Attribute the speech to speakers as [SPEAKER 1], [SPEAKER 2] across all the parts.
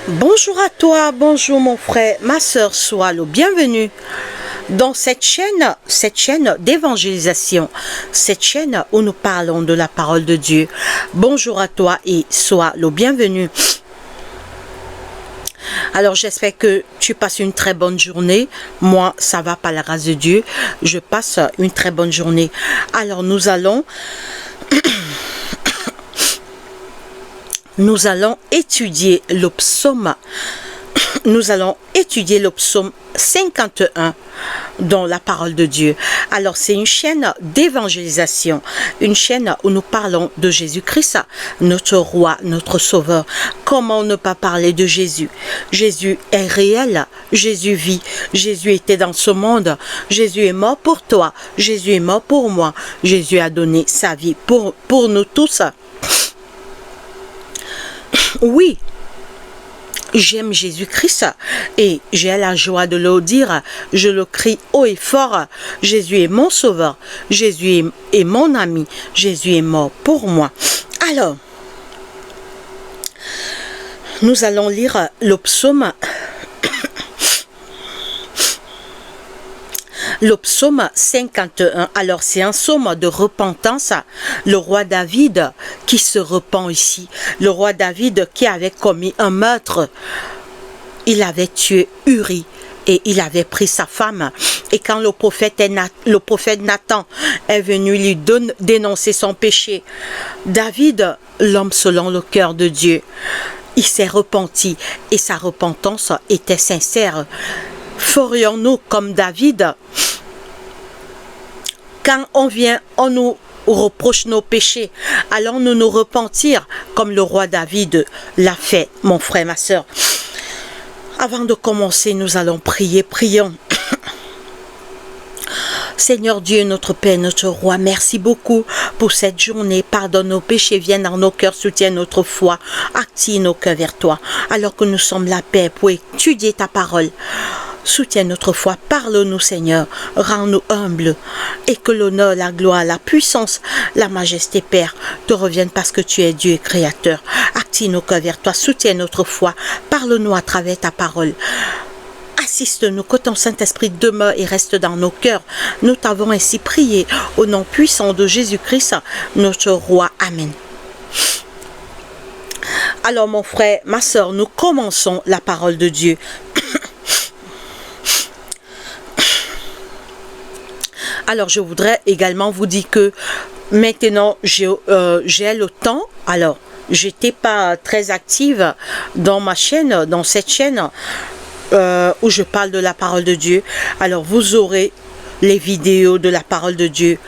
[SPEAKER 1] Bonjour à toi, bonjour mon frère, ma soeur, sois le bienvenu dans cette chaîne d'évangélisation, cette chaîne où nous parlons de la parole de Dieu. Bonjour à toi et sois le bienvenu. Alors j'espère que tu passes une très bonne journée. Moi, ça va par la grâce de Dieu. Je passe une très bonne journée. Alors nous allons étudier le psaume. Nous allons étudier le psaume 51 dans la parole de Dieu. Alors c'est une chaîne d'évangélisation, une chaîne où nous parlons de Jésus-Christ, notre roi, notre sauveur. Comment ne pas parler de Jésus? Jésus est réel, Jésus vit, Jésus était dans ce monde, Jésus est mort pour toi, Jésus est mort pour moi, Jésus a donné sa vie pour nous tous. Oui, j'aime Jésus-Christ et j'ai la joie de le dire. Je le crie haut et fort. Jésus est mon sauveur. Jésus est mon ami. Jésus est mort pour moi. Alors, nous allons lire le psaume. Le psaume 51, alors c'est un psaume de repentance, le roi David qui se repent ici, le roi David qui avait commis un meurtre, il avait tué Uri et il avait pris sa femme, et quand le prophète Nathan est venu lui dénoncer son péché, David, l'homme selon le cœur de Dieu, il s'est repenti et sa repentance était sincère. Ferions-nous comme David? Quand on nous reproche nos péchés, allons-nous nous repentir comme le roi David l'a fait, mon frère, ma soeur? Avant de commencer, nous allons prier. Prions. Seigneur Dieu, notre Père, notre Roi, merci beaucoup pour cette journée. Pardonne nos péchés, viens dans nos cœurs, soutiens notre foi, active nos cœurs vers toi. Alors que nous sommes la paix pour étudier ta parole. Soutiens notre foi, parle-nous Seigneur, rends-nous humbles et que l'honneur, la gloire, la puissance, la majesté Père te reviennent parce que tu es Dieu et Créateur. Active nos cœurs vers toi, soutiens notre foi, parle-nous à travers ta parole. Assiste-nous, que ton Saint-Esprit demeure et reste dans nos cœurs. Nous t'avons ainsi prié au nom puissant de Jésus-Christ, notre Roi. Amen. Alors mon frère, ma soeur, nous commençons la parole de Dieu. Alors, je voudrais également vous dire que maintenant, j'ai le temps. Alors, j'étais pas très active dans ma chaîne, dans cette chaîne où je parle de la parole de Dieu. Alors, vous aurez les vidéos de la parole de Dieu,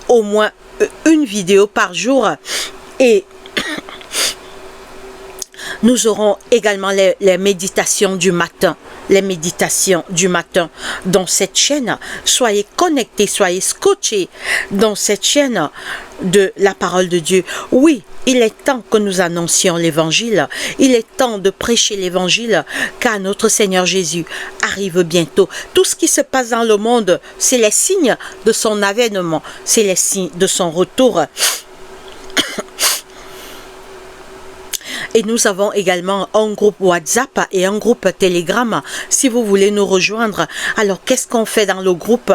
[SPEAKER 1] au moins une vidéo par jour. Et nous aurons également les méditations du matin. Les méditations du matin dans cette chaîne. Soyez connectés, soyez scotchés dans cette chaîne de la parole de Dieu. Oui, il est temps que nous annoncions l'évangile. Il est temps de prêcher l'évangile car notre Seigneur Jésus arrive bientôt. Tout ce qui se passe dans le monde, c'est les signes de son avènement, c'est les signes de son retour. Et nous avons également un groupe WhatsApp et un groupe Telegram. Si vous voulez nous rejoindre, alors qu'est-ce qu'on fait dans le groupe?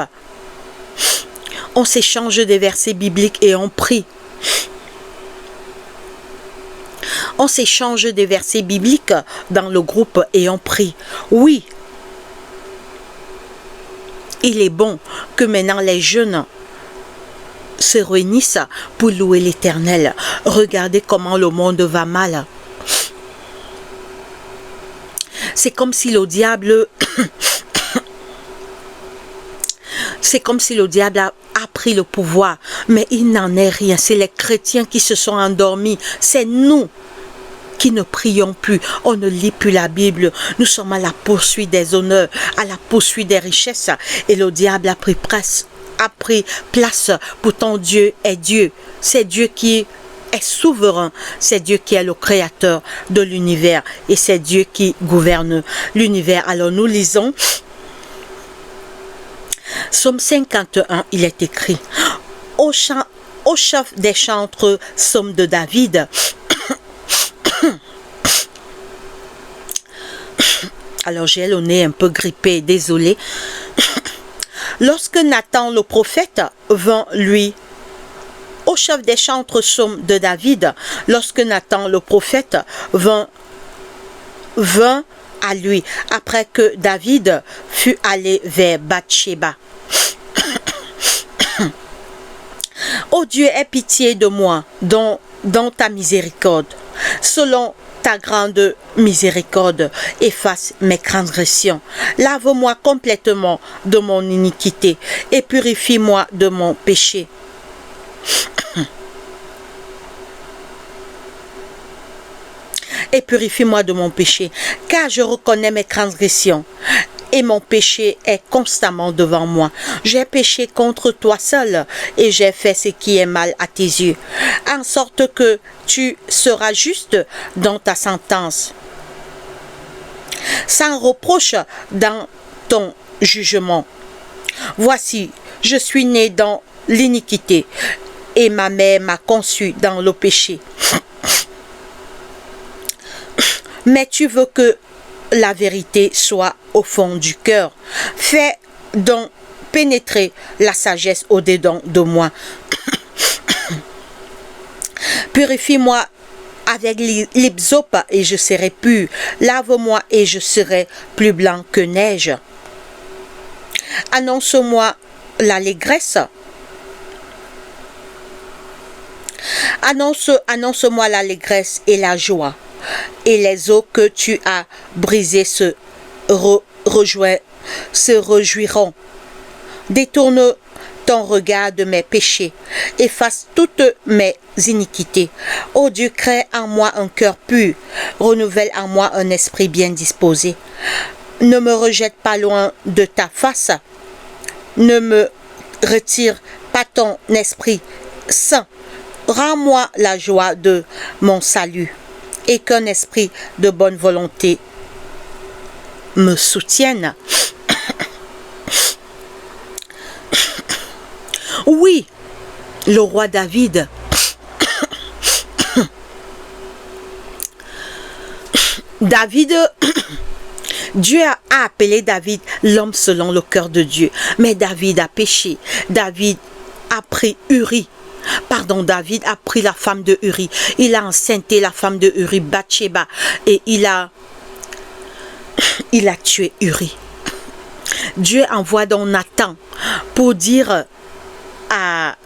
[SPEAKER 1] On s'échange des versets bibliques et on prie. On s'échange des versets bibliques dans le groupe et on prie. Oui, il est bon que maintenant les jeunes se réunissent pour louer l'Éternel. Regardez comment le monde va mal. C'est comme si le diable a pris le pouvoir, mais il n'en est rien. C'est les chrétiens qui se sont endormis. C'est nous qui ne prions plus. On ne lit plus la Bible. Nous sommes à la poursuite des honneurs, à la poursuite des richesses. Et le diable a pris place. Pourtant Dieu est Dieu. C'est Dieu qui est souverain, c'est Dieu qui est le créateur de l'univers et c'est Dieu qui gouverne l'univers. Alors nous lisons Psaume 51, il est écrit au chef des chantres, psaume de David. Alors j'ai le nez un peu grippé, désolé. Lorsque Nathan le prophète vint lui, au chef des chantres psaumes de David, lorsque Nathan le prophète vint à lui, après que David fut allé vers Bathsheba. Ô Dieu, aie pitié de moi dans ta miséricorde. Selon ta grande miséricorde, efface mes transgressions. Lave-moi complètement de mon iniquité et purifie-moi de mon péché. Et purifie-moi de mon péché, car je reconnais mes transgressions et mon péché est constamment devant moi. J'ai péché contre toi seul et j'ai fait ce qui est mal à tes yeux, en sorte que tu seras juste dans ta sentence, sans reproche dans ton jugement. Voici, je suis né dans l'iniquité et ma mère m'a conçu dans le péché. Mais tu veux que la vérité soit au fond du cœur. Fais donc pénétrer la sagesse au-dedans de moi. Purifie-moi avec l'hysope et je serai pur. Lave-moi et je serai plus blanc que neige. Annonce-moi l'allégresse. Annonce-moi l'allégresse et la joie. Et les eaux que tu as brisées se réjouiront. Détourne ton regard de mes péchés, efface toutes mes iniquités. Ô Dieu, crée en moi un cœur pur, renouvelle en moi un esprit bien disposé. Ne me rejette pas loin de ta face, ne me retire pas ton esprit saint. Rends-moi la joie de mon salut et qu'un esprit de bonne volonté me soutienne. Oui, le roi David Dieu a appelé David l'homme selon le cœur de Dieu, mais David a péché. David a pris David a pris la femme de Uri. Il a enceinté la femme de Uri, Bathsheba, et il a tué Uri. Dieu envoie donc Nathan pour dire à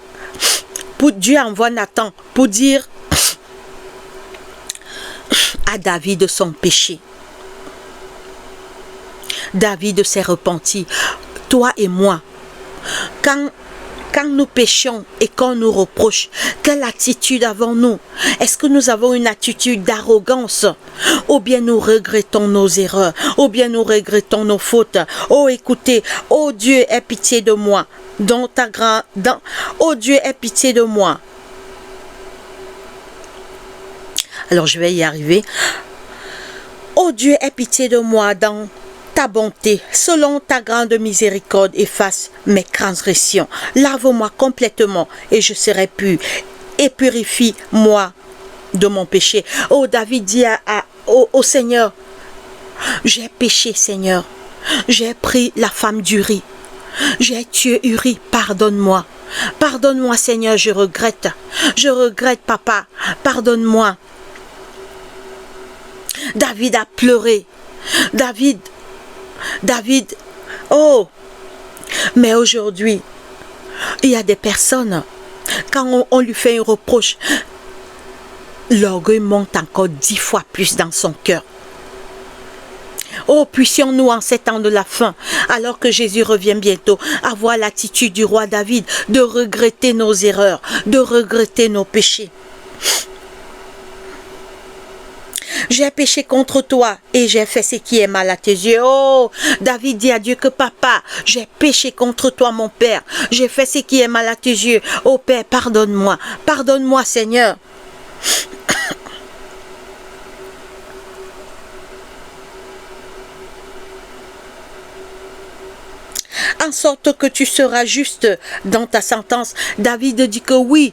[SPEAKER 1] David son péché. David s'est repenti. Toi et moi, quand nous péchons et qu'on nous reproche, quelle attitude avons-nous? Est-ce que nous avons une attitude d'arrogance? Ou bien nous regrettons nos erreurs? Ou bien nous regrettons nos fautes? Oh, écoutez, oh Dieu, aie pitié de moi. Oh Dieu, aie pitié de moi. Alors je vais y arriver. Oh Dieu, aie pitié de moi dans ta bonté, selon ta grande miséricorde, efface mes transgressions. Lave-moi complètement et je serai pur. Et purifie-moi de mon péché. Oh, David dit au Seigneur, j'ai péché, Seigneur. J'ai pris la femme d'Uri. J'ai tué Uri, pardonne-moi. Pardonne-moi, Seigneur, je regrette. Je regrette, papa. Pardonne-moi. David a pleuré. David, oh, mais aujourd'hui, il y a des personnes, quand on lui fait un reproche, l'orgueil monte encore 10 fois plus dans son cœur. Oh, puissions-nous en ces temps de la fin, alors que Jésus revient bientôt, avoir l'attitude du roi David, de regretter nos erreurs, de regretter nos péchés. J'ai péché contre toi et j'ai fait ce qui est mal à tes yeux. Oh, David dit à Dieu que papa, j'ai péché contre toi, mon Père. J'ai fait ce qui est mal à tes yeux. Oh Père, pardonne-moi. Pardonne-moi, Seigneur. En sorte que tu seras juste dans ta sentence. David dit que oui.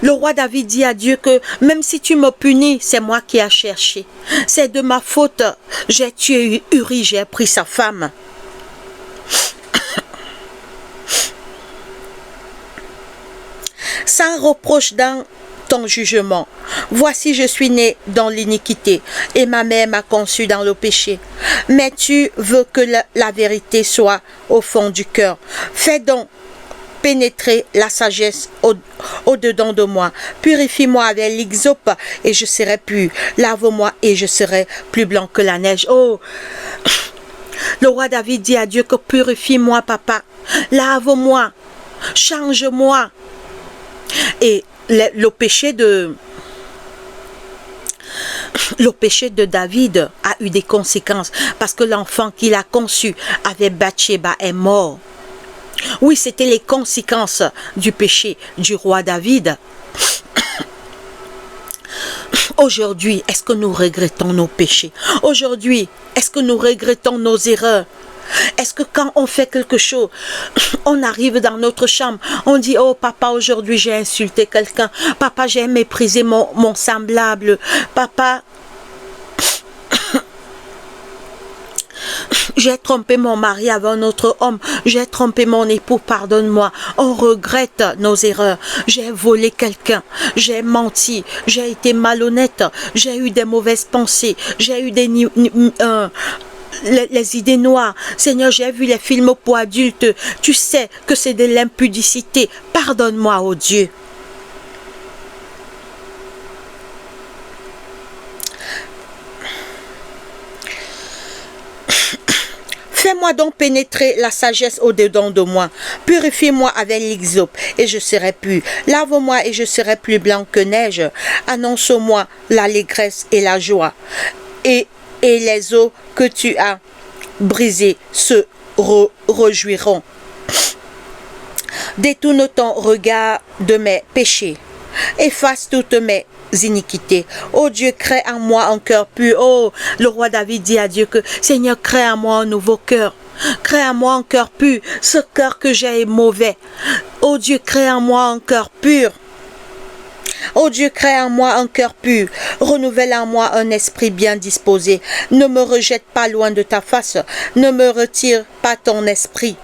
[SPEAKER 1] Le roi David dit à Dieu que même si tu me punis, c'est moi qui ai cherché. C'est de ma faute. J'ai tué Uri, j'ai pris sa femme. Sans reproche dans ton jugement. Voici, je suis né dans l'iniquité et ma mère m'a conçu dans le péché. Mais tu veux que la vérité soit au fond du cœur. Fais donc pénétrer la sagesse au-dedans de moi. Purifie-moi avec l'hysope et je serai pur. Lave-moi et je serai plus blanc que la neige. Oh! Le roi David dit à Dieu que purifie-moi, papa. Lave-moi. Change-moi. Et le péché de David a eu des conséquences parce que l'enfant qu'il a conçu avec Bathsheba est mort. Oui, c'était les conséquences du péché du roi David. Aujourd'hui, est-ce que nous regrettons nos péchés? Aujourd'hui, est-ce que nous regrettons nos erreurs? Est-ce que quand on fait quelque chose, on arrive dans notre chambre, on dit, oh papa, aujourd'hui j'ai insulté quelqu'un, papa, j'ai méprisé mon semblable, papa, j'ai trompé mon mari avec un autre homme, j'ai trompé mon époux, pardonne-moi. On regrette nos erreurs. J'ai volé quelqu'un, j'ai menti, j'ai été malhonnête, j'ai eu des mauvaises pensées, j'ai eu les idées noires. Seigneur, j'ai vu les films pour adultes. Tu sais que c'est de l'impudicité. Pardonne-moi, oh Dieu. Fais-moi donc pénétrer la sagesse au-dedans de moi. Purifie-moi avec l'hysope et je serai pur. Lave-moi et je serai plus blanc que neige. Annonce-moi l'allégresse et la joie. Et les os que tu as brisés se réjouiront. Détourne ton regard de mes péchés. Efface toutes mes iniquités. Oh Dieu, crée en moi un cœur pur. Oh, le roi David dit à Dieu que Seigneur, crée en moi un nouveau cœur. Crée en moi un cœur pur. Ce cœur que j'ai est mauvais. Oh Dieu, crée en moi un cœur pur. Oh Dieu, crée en moi un cœur pur, renouvelle en moi un esprit bien disposé. Ne me rejette pas loin de ta face, ne me retire pas ton esprit.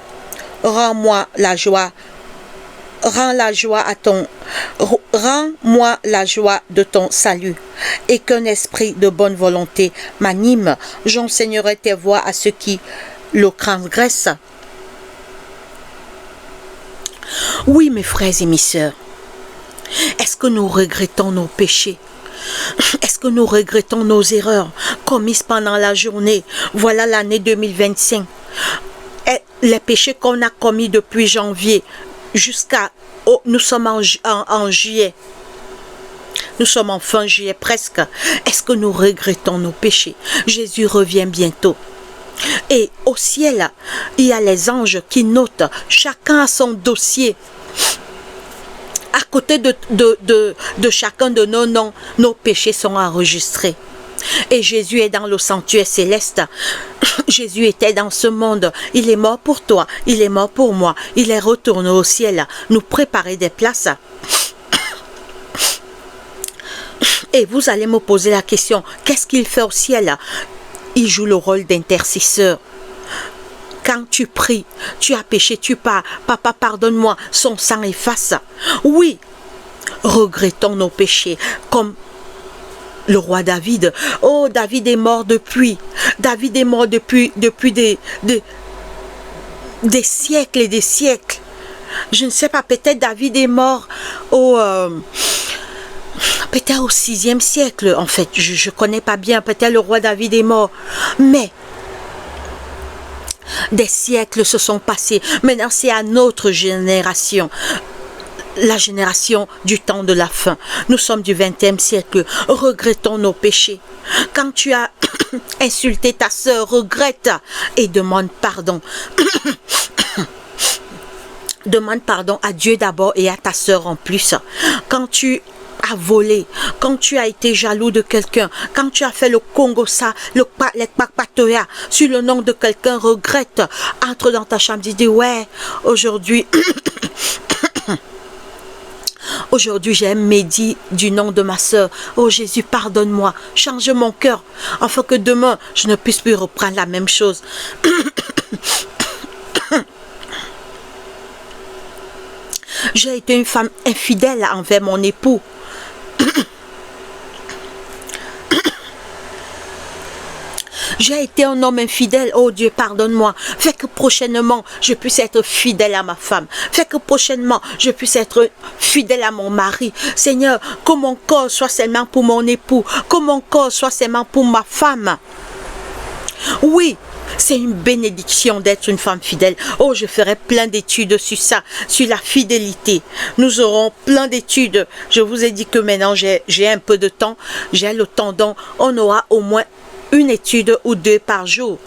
[SPEAKER 1] Rends-moi la joie. Rends-moi la joie de ton salut et qu'un esprit de bonne volonté m'anime. J'enseignerai tes voies à ceux qui le transgressent. Oui, mes frères et mes sœurs. Est-ce que nous regrettons nos péchés? Est-ce que nous regrettons nos erreurs commises pendant la journée? Voilà l'année 2025. Et les péchés qu'on a commis depuis janvier jusqu'à... nous sommes en juillet. Nous sommes en fin juillet presque. Est-ce que nous regrettons nos péchés? Jésus revient bientôt. Et au ciel, il y a les anges qui notent. Chacun a son dossier. À côté de chacun de nos noms, nos péchés sont enregistrés. Et Jésus est dans le sanctuaire céleste. Jésus était dans ce monde. Il est mort pour toi. Il est mort pour moi. Il est retourné au ciel. Nous préparer des places. Et vous allez me poser la question, qu'est-ce qu'il fait au ciel? Il joue le rôle d'intercesseur. Quand tu pries, tu as péché, tu pars. Papa, pardonne-moi, son sang efface. Oui, regrettons nos péchés, comme le roi David. Oh, David est mort depuis. David est mort depuis des siècles et des siècles. Je ne sais pas, peut-être David est mort peut-être au 6e siècle, en fait. Je ne connais pas bien, peut-être le roi David est mort. Mais des siècles se sont passés. Maintenant, c'est à notre génération. La génération du temps de la fin. Nous sommes du 20e siècle. Regrettons nos péchés. Quand tu as insulté ta sœur, regrette et demande pardon. Demande pardon à Dieu d'abord et à ta sœur en plus. Quand tu as volé, quand tu as été jaloux de quelqu'un, quand tu as fait le Congo ça, les Kpakpatoya sur le nom de quelqu'un, regrette, entre dans ta chambre, dis ouais, aujourd'hui Aujourd'hui, j'ai médit du nom de ma sœur. Oh Jésus, pardonne-moi, change mon cœur, afin que demain, je ne puisse plus reprendre la même chose. J'ai été une femme infidèle envers mon époux. J'ai été un homme infidèle. Oh Dieu, pardonne-moi. Fais que prochainement, je puisse être fidèle à ma femme. Fais que prochainement, je puisse être fidèle à mon mari. Seigneur, que mon corps soit seulement pour mon époux. Que mon corps soit seulement pour ma femme. Oui. C'est une bénédiction d'être une femme fidèle. Oh, je ferai plein d'études sur ça, sur la fidélité. Nous aurons plein d'études. Je vous ai dit que maintenant, j'ai un peu de temps. J'ai le temps, donc on aura au moins une étude ou deux par jour.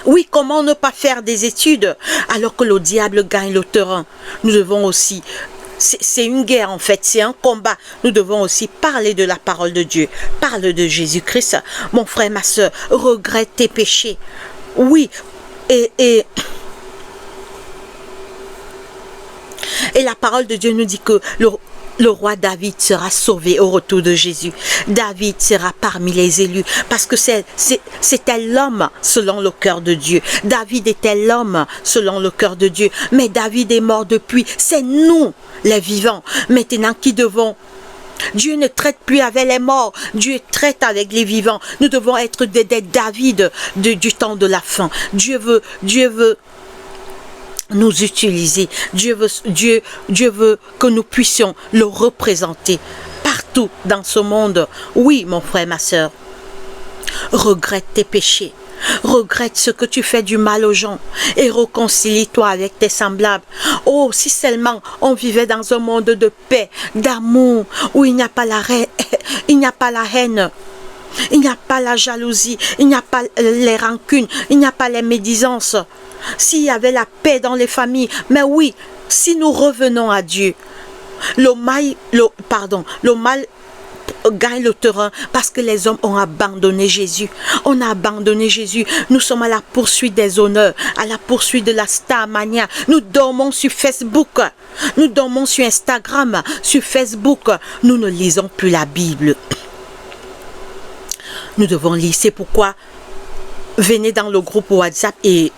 [SPEAKER 1] Oui, comment ne pas faire des études alors que le diable gagne le terrain? Nous devons aussi... C'est une guerre en fait, c'est un combat. Nous devons aussi parler de la parole de Dieu. Parle de Jésus-Christ. Mon frère, ma soeur, regrette tes péchés. Oui, et la parole de Dieu nous dit que le roi David sera sauvé au retour de Jésus. David sera parmi les élus parce que c'était l'homme selon le cœur de Dieu. David était l'homme selon le cœur de Dieu. Mais David est mort depuis. C'est nous, les vivants, maintenant qui devons. Dieu ne traite plus avec les morts. Dieu traite avec les vivants. Nous devons être des David du temps de la fin. Dieu veut nous utiliser. Dieu veut que nous puissions le représenter partout dans ce monde. Oui, mon frère, ma soeur, regrette tes péchés. Regrette ce que tu fais du mal aux gens et réconcilie-toi avec tes semblables. Oh, si seulement on vivait dans un monde de paix, d'amour, où il n'y a pas la haine, il n'y a pas la jalousie, il n'y a pas les rancunes, il n'y a pas les médisances. S'il y avait la paix dans les familles, mais oui, si nous revenons à Dieu, le mal gagne le terrain parce que les hommes ont abandonné Jésus. On a abandonné Jésus. Nous sommes à la poursuite des honneurs, à la poursuite de la starmania. Nous dormons sur Facebook, nous dormons sur Instagram, sur Facebook. Nous ne lisons plus la Bible. Nous devons lire. C'est pourquoi venez dans le groupe WhatsApp et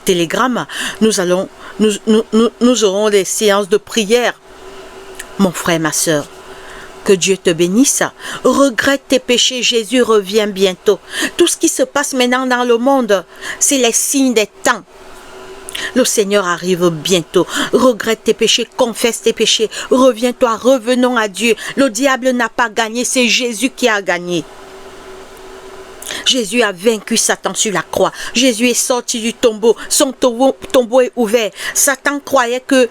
[SPEAKER 1] Telegram. Nous aurons des séances de prière. Mon frère, ma soeur, que Dieu te bénisse. Regrette tes péchés, Jésus revient bientôt. Tout ce qui se passe maintenant dans le monde, c'est les signes des temps. Le Seigneur arrive bientôt. Regrette tes péchés, confesse tes péchés. Reviens-toi, revenons à Dieu. Le diable n'a pas gagné, c'est Jésus qui a gagné. Jésus a vaincu Satan sur la croix. Jésus est sorti du tombeau. Son tombeau est ouvert. Satan croyait que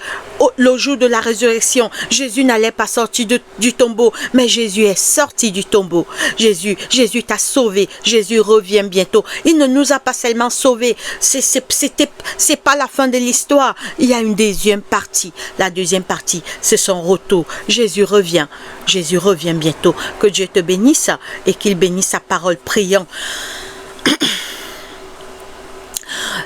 [SPEAKER 1] le jour de la résurrection, Jésus n'allait pas sortir du tombeau. Mais Jésus est sorti du tombeau. Jésus t'a sauvé. Jésus revient bientôt. Il ne nous a pas seulement sauvés. C'est pas la fin de l'histoire. Il y a une deuxième partie. La deuxième partie, c'est son retour. Jésus revient. Jésus revient bientôt. Que Dieu te bénisse et qu'il bénisse sa parole. Prions.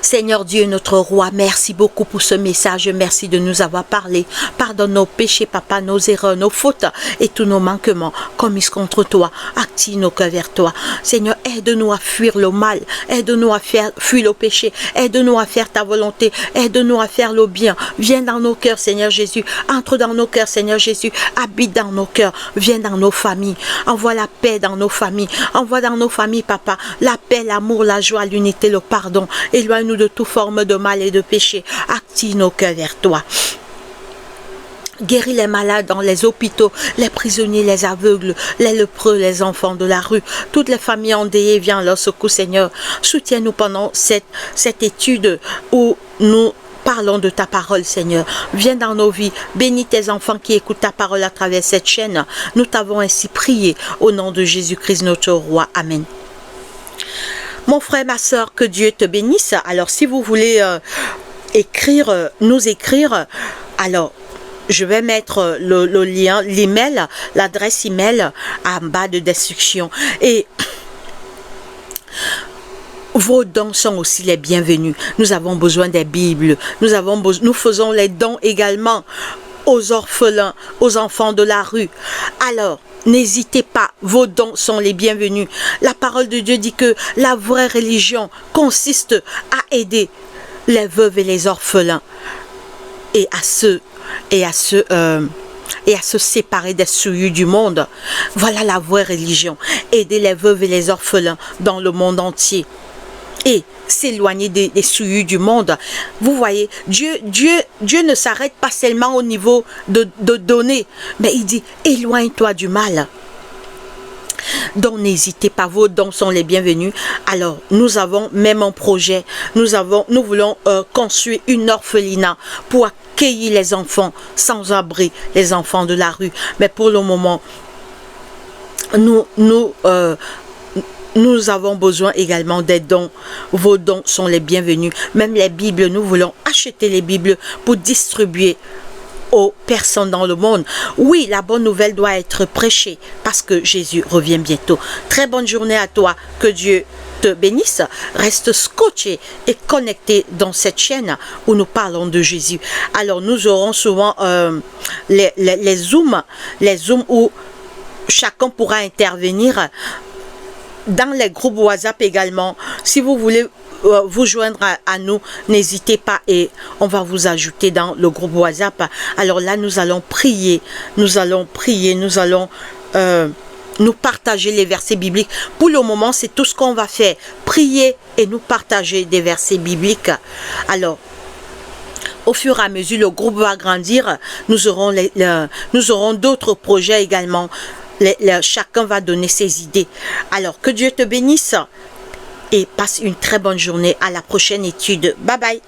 [SPEAKER 1] Seigneur Dieu, notre roi, merci beaucoup pour ce message. Merci de nous avoir parlé. Pardonne nos péchés, papa, nos erreurs, nos fautes et tous nos manquements commis contre toi. Active nos cœurs vers toi. Seigneur, aide-nous à fuir le mal. Aide-nous à fuir le péché. Aide-nous à faire ta volonté. Aide-nous à faire le bien. Viens dans nos cœurs, Seigneur Jésus. Entre dans nos cœurs, Seigneur Jésus. Habite dans nos cœurs. Viens dans nos familles. Envoie la paix dans nos familles. Envoie dans nos familles, papa, la paix, l'amour, la joie, l'unité, le pardon. Éloigne-nous de toute forme de mal et de péché. Active nos cœurs vers toi. Guéris les malades dans les hôpitaux, les prisonniers, les aveugles, les lépreux, les enfants de la rue. Toutes les familles endeuillées, viens à leur secours, Seigneur. Soutiens-nous pendant cette étude où nous parlons de ta parole, Seigneur. Viens dans nos vies. Bénis tes enfants qui écoutent ta parole à travers cette chaîne. Nous t'avons ainsi prié au nom de Jésus-Christ, notre roi. Amen. Mon frère, ma soeur, que Dieu te bénisse. Alors, si vous voulez nous écrire, alors, je vais mettre le lien, l'email, l'adresse email en bas de description. Et vos dons sont aussi les bienvenus. Nous avons besoin des Bibles. Nous faisons les dons également aux orphelins, aux enfants de la rue. Alors, n'hésitez pas, vos dons sont les bienvenus. La parole de Dieu dit que la vraie religion consiste à aider les veuves et les orphelins et à se séparer des souillures du monde. Voilà la vraie religion. Aider les veuves et les orphelins dans le monde entier. Et s'éloigner des souillures du monde. Vous voyez, Dieu ne s'arrête pas seulement au niveau de donner, mais il dit, éloigne-toi du mal. Donc n'hésitez pas, vos dons sont les bienvenus. Alors nous avons même un projet, nous voulons construire une orphelinat pour accueillir les enfants sans abri, les enfants de la rue. Mais pour le moment, nous avons besoin également des dons. Vos dons sont les bienvenus. Même les Bibles, nous voulons acheter les Bibles pour distribuer aux personnes dans le monde. Oui, la bonne nouvelle doit être prêchée parce que Jésus revient bientôt. Très bonne journée à toi. Que Dieu te bénisse. Reste scotché et connecté dans cette chaîne où nous parlons de Jésus. Alors, nous aurons souvent les zooms où chacun pourra intervenir. Dans les groupes WhatsApp également, si vous voulez vous joindre à nous, n'hésitez pas et on va vous ajouter dans le groupe WhatsApp. Alors là, nous allons prier, nous allons nous partager les versets bibliques. Pour le moment, c'est tout ce qu'on va faire, prier et nous partager des versets bibliques. Alors, au fur et à mesure, le groupe va grandir, nous aurons d'autres projets également. Chacun va donner ses idées. Alors, que Dieu te bénisse et passe une très bonne journée. À la prochaine étude. Bye bye.